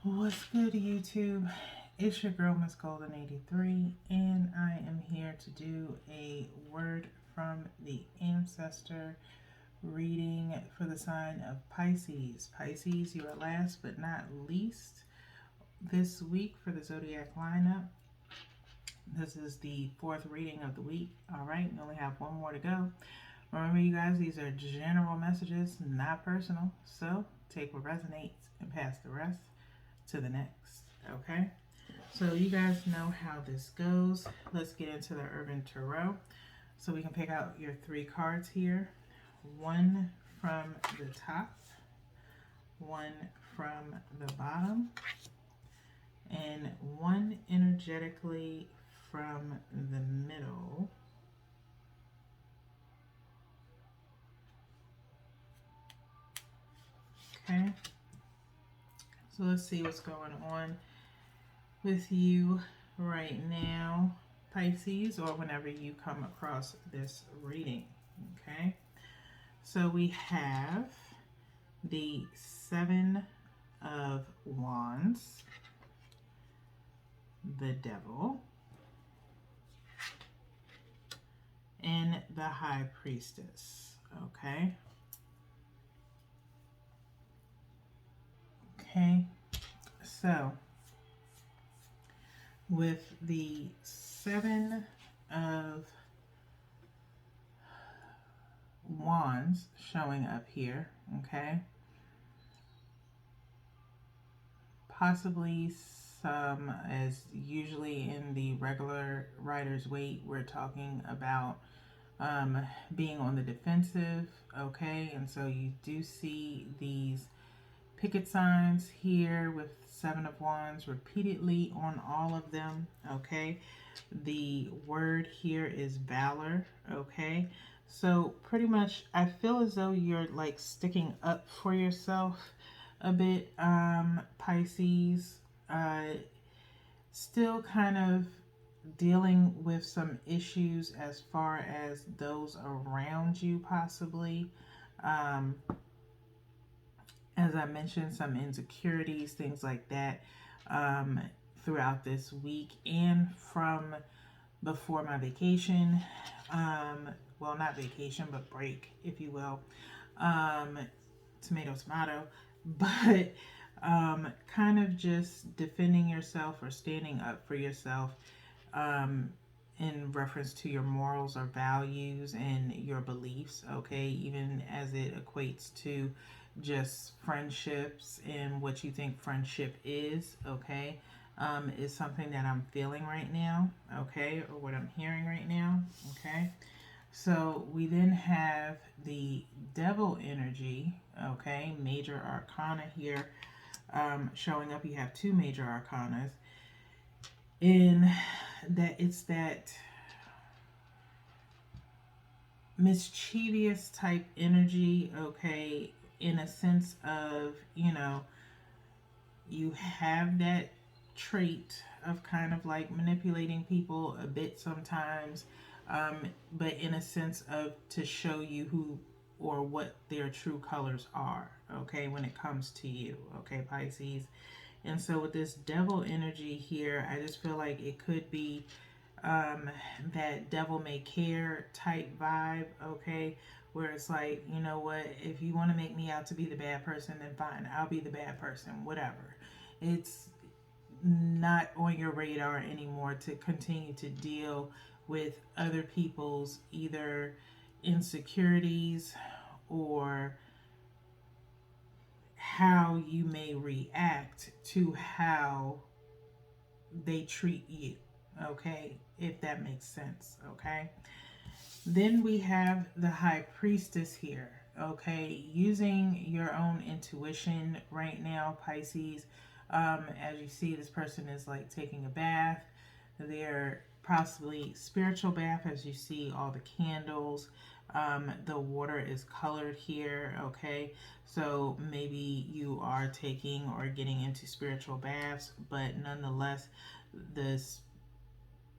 What's good, YouTube? It's your girl, Miss Golden 83, and I am here to do a word from the Ancestor reading for the sign of Pisces. Pisces, you are last but not least this week for the zodiac lineup. This is the fourth reading of the week. All right, we only have one more to go. Remember, you guys, these are general messages, not personal. So take what resonates and pass the rest to the next. Okay, so you guys know how this goes. Let's get into the Urban Tarot. So we can pick out your three cards here. One from the top, one from the bottom, and one energetically from the middle. Okay, so let's see what's going on with you right now, Pisces, or whenever you come across this reading. Okay, so we have the Seven of Wands, the Devil, and the High Priestess. Okay. Okay. So with the Seven of Wands showing up here, okay, possibly some, as usually in the regular Rider's Waite, we're talking about being on the defensive, okay, and so you do see these picket signs here with Seven of Wands repeatedly on all of them, okay. The word here is valor, okay. So pretty much I feel as though you're like sticking up for yourself a bit, Pisces. Still kind of dealing with some issues as far as those around you, possibly. Um, as I mentioned, some insecurities, things like that, throughout this week and from before my vacation. Well, not vacation, but break, if you will. Tomato, tomato. But kind of just defending yourself or standing up for yourself, in reference to your morals or values and your beliefs, okay, even as it equates to just friendships and what you think friendship is, okay, is something that I'm feeling right now, okay, or what I'm hearing right now, okay. So we then have the devil energy, okay, major arcana here, showing up. You have two major arcanas in that it's that mischievous type energy, okay, in a sense of, you have that trait of kind of like manipulating people a bit sometimes, but in a sense of to show you who or what their true colors are, okay, when it comes to you, okay, Pisces. And so with this devil energy here, I just feel like it could be that devil may care type vibe, okay, where it's like, you know what, if you want to make me out to be the bad person, then fine, I'll be the bad person, whatever. It's not on your radar anymore to continue to deal with other people's either insecurities or how you may react to how they treat you, okay, if that makes sense, okay. Then we have the High Priestess here, okay, using your own intuition right now, Pisces. As you see, this person is like taking a bath. They're possibly spiritual bath, as you see all the candles. The water is colored here, okay, so maybe you are taking or getting into spiritual baths, but nonetheless, this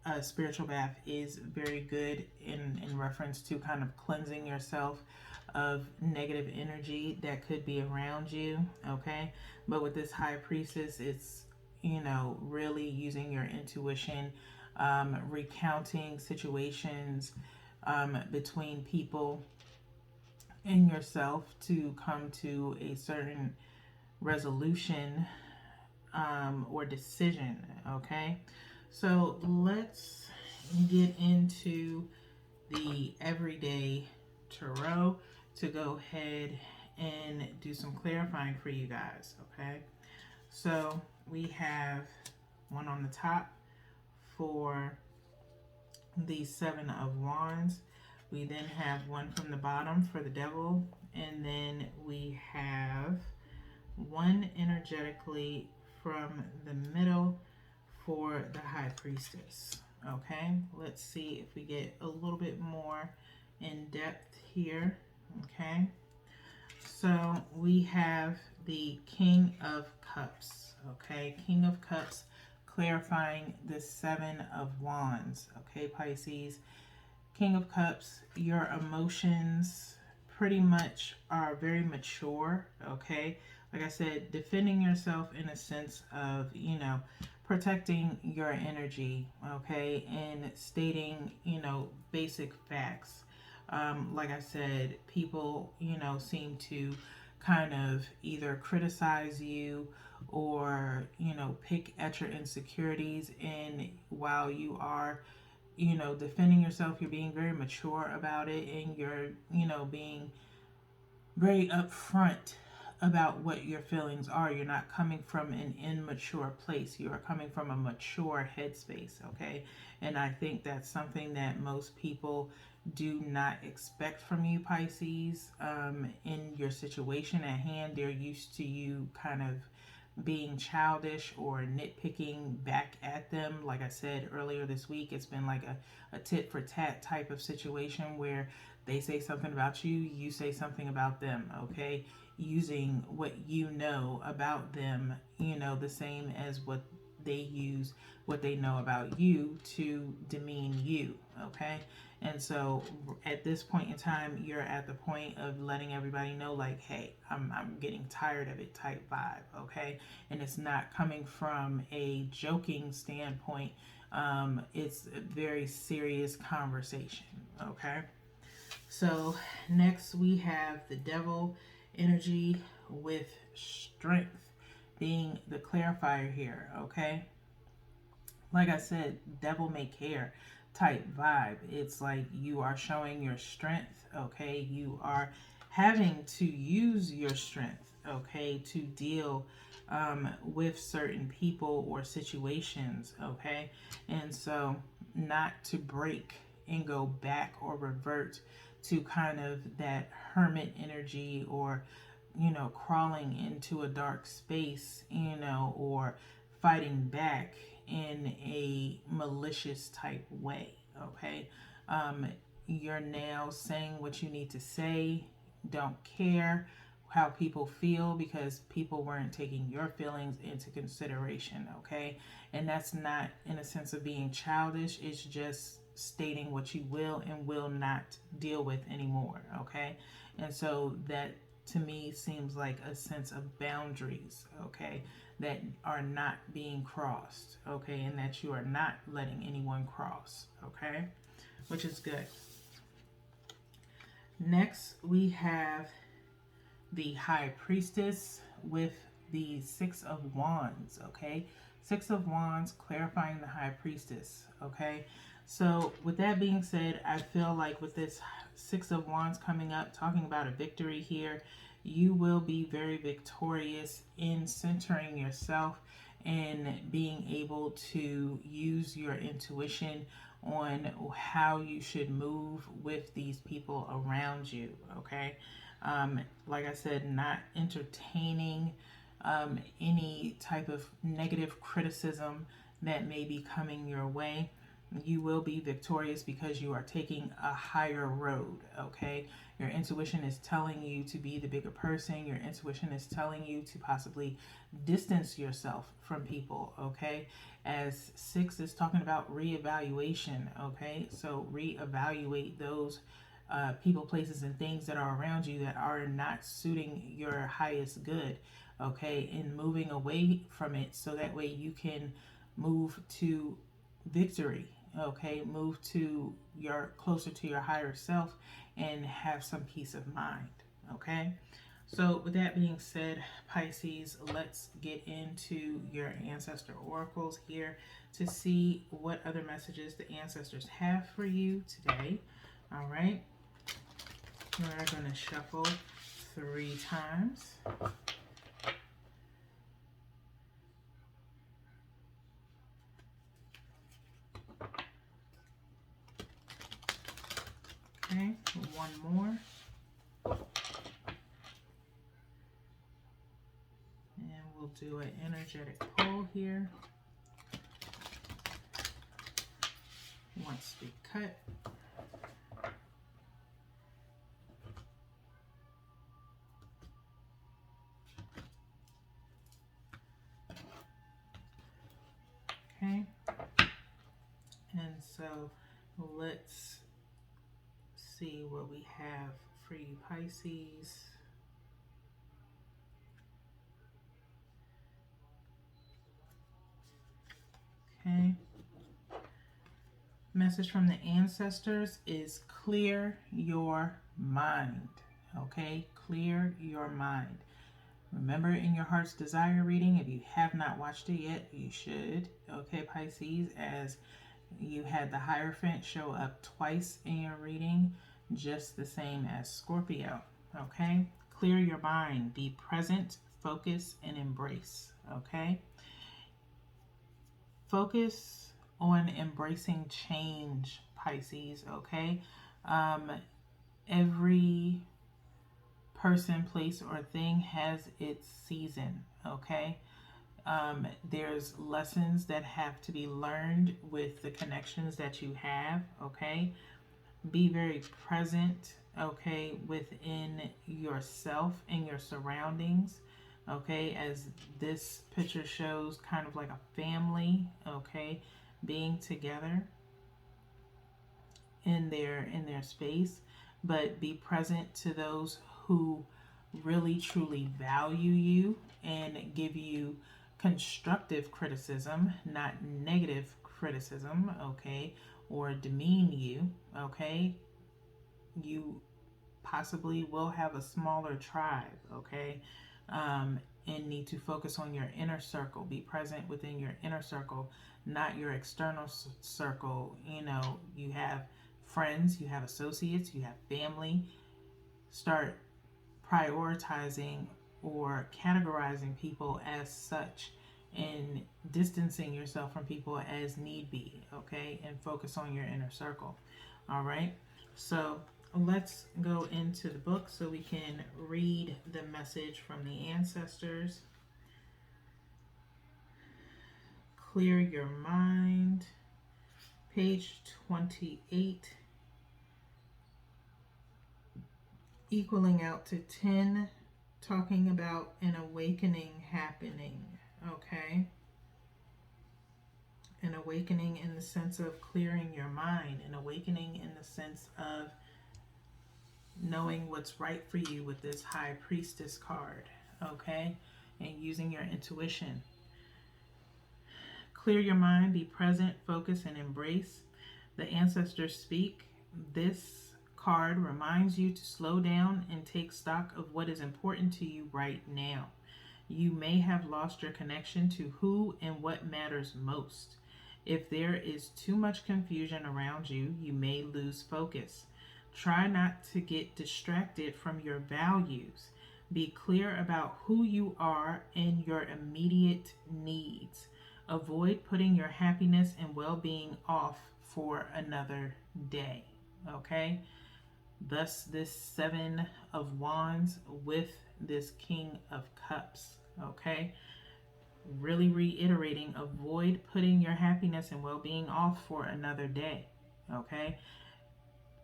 a spiritual bath is very good in reference to kind of cleansing yourself of negative energy that could be around you, okay? But with this High Priestess, it's, you know, really using your intuition, recounting situations between people and yourself to come to a certain resolution or decision, okay? So let's get into the everyday tarot to go ahead and do some clarifying for you guys, okay? So we have one on the top for the Seven of Wands. We then have one from the bottom for the Devil, and then we have one energetically from the middle for the High Priestess. Okay, let's see if we get a little bit more in depth here. Okay, so we have the King of Cups. Okay, King of Cups clarifying the Seven of Wands. Okay, Pisces, King of Cups, your emotions pretty much are very mature. Okay, like I said, defending yourself in a sense of, you know, protecting your energy, okay, and stating, you know, basic facts. Like I said, people, you know, seem to kind of either criticize you or, you know, pick at your insecurities. And while you are, you know, defending yourself, you're being very mature about it, and you're, you know, being very upfront about what your feelings are. You're not coming from an immature place. You are coming from a mature headspace, okay? And I think that's something that most people do not expect from you, Pisces. In your situation at hand, they're used to you kind of being childish or nitpicking back at them. Like I said earlier this week, it's been like a tit for tat type of situation where they say something about you, you say something about them, okay? Using what you know about them, you know, the same as what they use, what they know about you to demean you, okay? And so at this point in time, you're at the point of letting everybody know, like, hey, I'm getting tired of it type vibe, okay? And it's not coming from a joking standpoint. It's a very serious conversation, okay? So next we have the Devil energy with strength being the clarifier here, okay? Like I said, devil may care type vibe. It's like you are showing your strength, okay? You are having to use your strength, okay, to deal with certain people or situations, okay? And so not to break and go back or revert to kind of that hermit energy, or, you know, crawling into a dark space, you know, or fighting back in a malicious type way, okay? You're now saying what you need to say, don't care how people feel, because people weren't taking your feelings into consideration, okay? And that's not in a sense of being childish, it's just stating what you will and will not deal with anymore, okay? And so that to me seems like a sense of boundaries, okay, that are not being crossed, okay, and that you are not letting anyone cross, okay, which is good. Next we have the High Priestess with the Six of Wands, okay? Six of Wands clarifying the High Priestess, okay? So with that being said, I feel like with this Six of Wands coming up, talking about a victory here, you will be very victorious in centering yourself and being able to use your intuition on how you should move with these people around you, okay? Like I said, not entertaining any type of negative criticism that may be coming your way. you will be victorious because you are taking a higher road, okay? Your intuition is telling you to be the bigger person. Your intuition is telling you to possibly distance yourself from people, okay? As 6 is talking about reevaluation, okay? So reevaluate those people, places, and things that are around you that are not suiting your highest good, okay? And moving away from it so that way you can move to victory, okay? Move to your closer to your higher self and have some peace of mind, okay? So with that being said, Pisces, let's get into your ancestor oracles here to see what other messages the ancestors have for you today. All right, we're going to shuffle 3 times. Okay, 1 more. And we'll do an energetic pull here. Once we cut. Okay. And so let's see what we have for you, Pisces. Okay. Message from the ancestors is clear your mind. Okay, clear your mind. Remember, in your heart's desire reading, if you have not watched it yet, you should. Okay, Pisces, as you had the Hierophant show up twice in your reading, just the same as Scorpio. Okay, clear your mind, be present, focus, and embrace. Okay, focus on embracing change, Pisces. Okay, every person, place, or thing has its season. Okay, there's lessons that have to be learned with the connections that you have. Okay, be very present, okay, within yourself and your surroundings. Okay, as this picture shows, kind of like a family, okay, being together in their space, but be present to those who really truly value you and give you constructive criticism, not negative criticism, okay, or demean you. Okay, you possibly will have a smaller tribe, okay, and need to focus on your inner circle. Be present within your inner circle, not your external circle. You know, you have friends, you have associates, you have family. Start prioritizing or categorizing people as such and distancing yourself from people as need be, okay, and focus on your inner circle. All right, so let's go into the book so we can read the message from the ancestors. Clear your mind, page 28, equaling out to 10, talking about an awakening happening. Okay, an awakening in the sense of clearing your mind, an awakening in the sense of knowing what's right for you with this High Priestess card, okay, and using your intuition. Clear your mind, be present, focus, and embrace. The ancestors speak. This card reminds you to slow down and take stock of what is important to you right now. You may have lost your connection to who and what matters most. If there is too much confusion around you, you may lose focus. Try not to get distracted from your values. Be clear about who you are and your immediate needs. Avoid putting your happiness and well-being off for another day. Okay? Thus, this 7 of Wands with this King of Cups. Okay? really reiterating, avoid putting your happiness and well-being off for another day. Okay.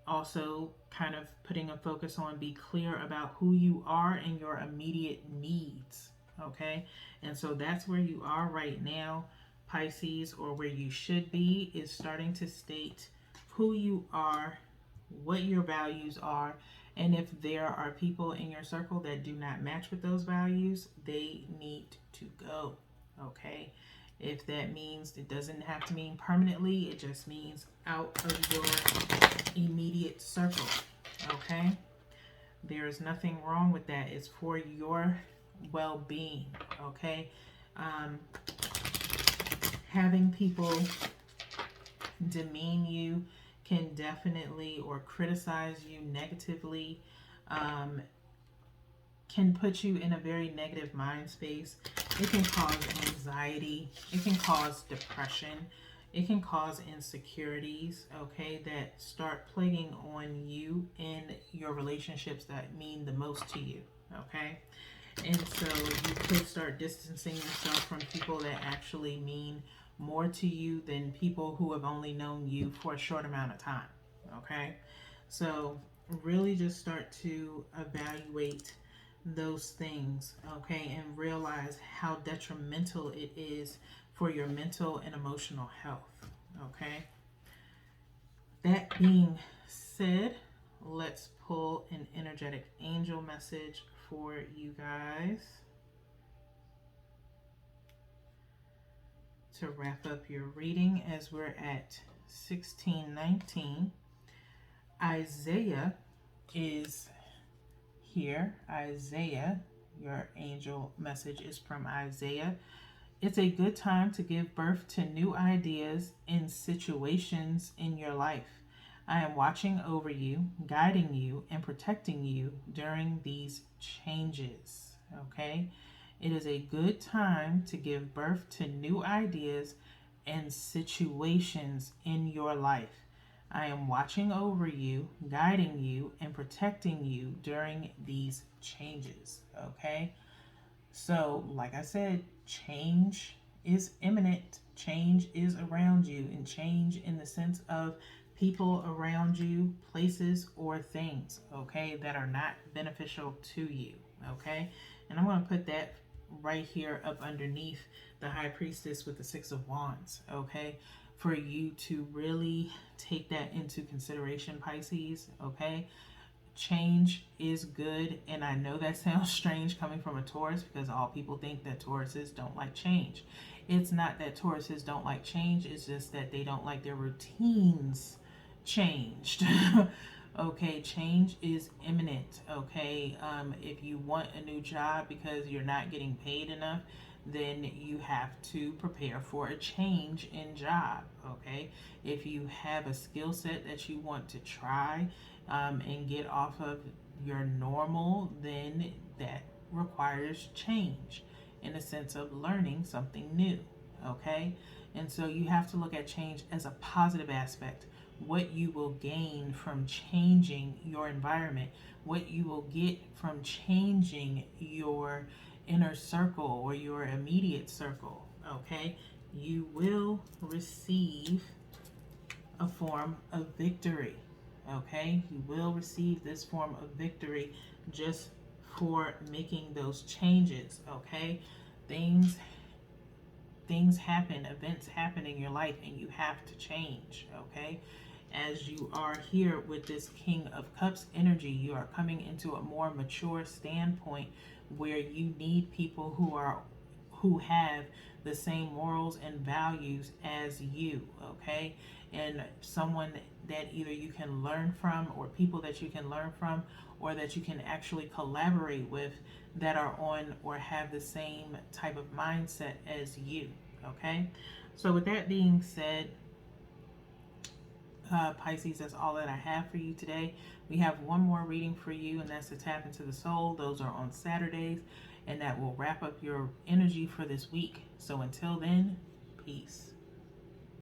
Also, kind of putting a focus on be clear about who you are and your immediate needs. Okay. And so that's where you are right now, Pisces, or where you should be, is starting to state who you are, what your values are, and if there are people in your circle that do not match with those values, they need to go. Okay. If that means, it doesn't have to mean permanently, it just means out of your immediate circle. Okay. There is nothing wrong with that. It's for your well-being. Okay. um, Having people demean you can definitely, or criticize you negatively, can put you in a very negative mind space. It can cause anxiety. It can cause depression. It can cause insecurities, okay, that start plaguing on you in your relationships that mean the most to you, okay? And so you could start distancing yourself from people that actually mean more to you than people who have only known you for a short amount of time, okay? So really just start to evaluate those things, okay, and realize how detrimental it is for your mental and emotional health, okay? That being said, let's pull an energetic angel message for you guys to wrap up your reading as we're at 1619. Isaiah is here. Isaiah, your angel message is from Isaiah. It's a good time to give birth to new ideas in situations in your life. I am watching over you, guiding you, and protecting you during these changes. Okay? It is a good time to give birth to new ideas and situations in your life. I am watching over you, guiding you, and protecting you during these changes. Okay? So, like I said, change is imminent. Change is around you, and change in the sense of people around you, places, or things, okay, that are not beneficial to you, okay? And I'm going to put that right here up underneath the High Priestess with the Six of Wands, okay, for you to really take that into consideration, Pisces, okay? Change is good, and I know that sounds strange coming from a Taurus because all people think that Tauruses don't like change. It's not that Tauruses don't like change, it's just that they don't like their routines changed. Okay, change is imminent. Okay, if you want a new job because you're not getting paid enough, then you have to prepare for a change in job. Okay, if you have a skill set that you want to try and get off of your normal, then that requires change in the sense of learning something new. Okay, and so you have to look at change as a positive aspect. What you will gain from changing your environment, what you will get from changing your inner circle or your immediate circle, okay? You will receive a form of victory, okay? You will receive this form of victory just for making those changes, okay? Things happen, events happen in your life, and you have to change, okay? As you are here with this King of Cups energy, you are coming into a more mature standpoint where you need people who have the same morals and values as you, okay? And someone that either you can learn from, or people that you can learn from, or that you can actually collaborate with that are on or have the same type of mindset as you, okay? So with that being said, Pisces, that's all that I have for you today. We have one more reading for you, and that's to tap into the soul. Those are on Saturdays, and that will wrap up your energy for this week. So until then, peace.